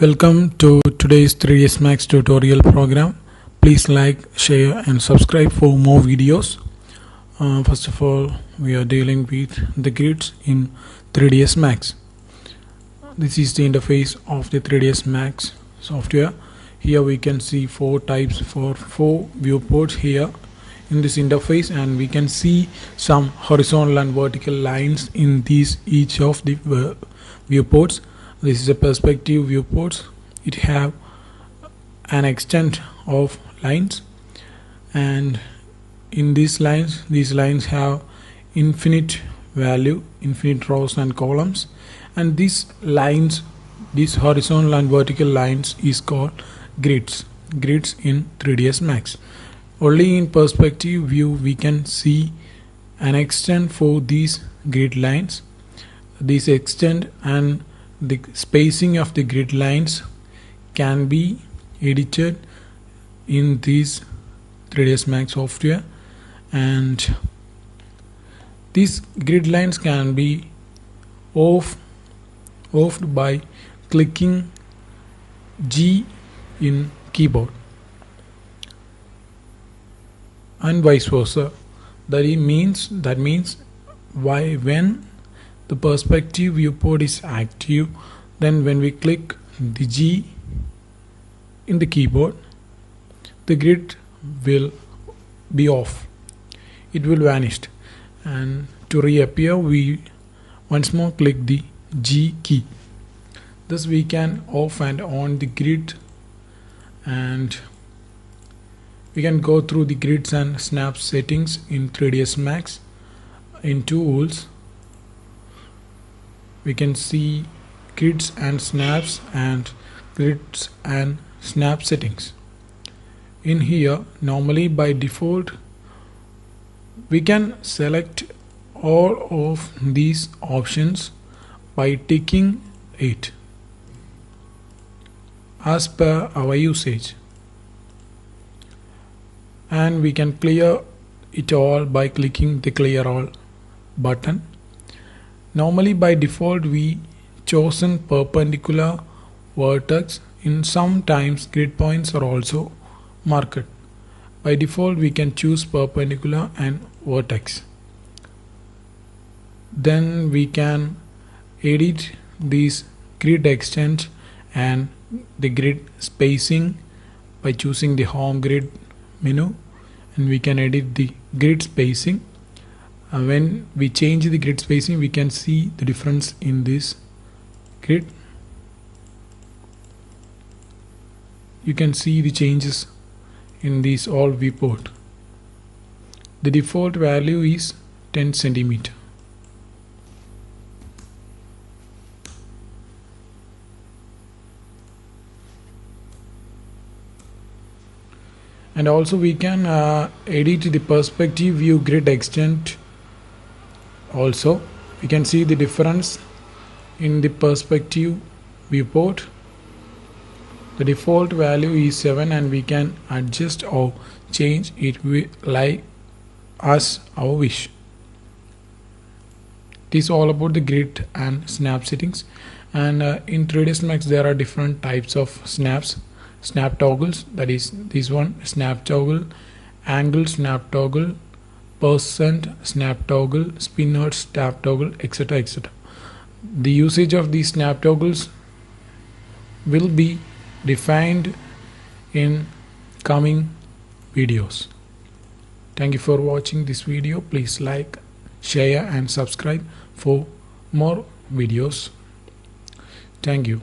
Welcome to today's 3ds Max tutorial program. Please like, share and subscribe for more videos. First of all, we are dealing with the grids in 3ds Max. This is the interface of the 3ds Max software. Here we can see four types for four viewports here in this interface, and we can see some horizontal and vertical lines in each of the viewports. This is a perspective viewport. It have an extent of lines, and in these lines have infinite value, infinite rows and columns, and these horizontal and vertical lines is called grids in 3ds Max. Only in perspective view we can see an extent for these grid lines. This extent and the spacing of the grid lines can be edited in this 3ds Max software, and these grid lines can be offed by clicking G in keyboard, and vice versa. That means when the perspective viewport is active, then when we click the G in the keyboard, the grid will be off. It will vanish, and to reappear we once more click the G key. Thus we can off and on the grid, and we can go through the grids and snap settings in 3ds Max. In tools we can see grids and snaps and grids and snap settings. In here, normally by default we can select all of these options by ticking it as per our usage, and we can clear it all by clicking the clear all button. Normally by default we chosen perpendicular vertex. In sometimes grid points are also marked. By default we can choose perpendicular and vertex. Then we can edit these grid extent and the grid spacing by choosing the home grid menu, and we can edit the grid spacing. When we change the grid spacing, we can see the difference in this grid. You can see the changes in these all viewport. The default value is 10 cm. And also we can edit the perspective view grid extent. Also we can see the difference in the perspective viewport. The default value is 7, and we can adjust or change it like as our wish. It is all about the grid and snap settings. And in 3ds Max there are different types of snap toggles. That is this one, snap toggle, angle snap toggle, percent snap toggle, spinner snap toggle, etc. etc. The usage of these snap toggles will be defined in coming videos. Thank you for watching this video. Please like, share and subscribe for more videos. Thank you.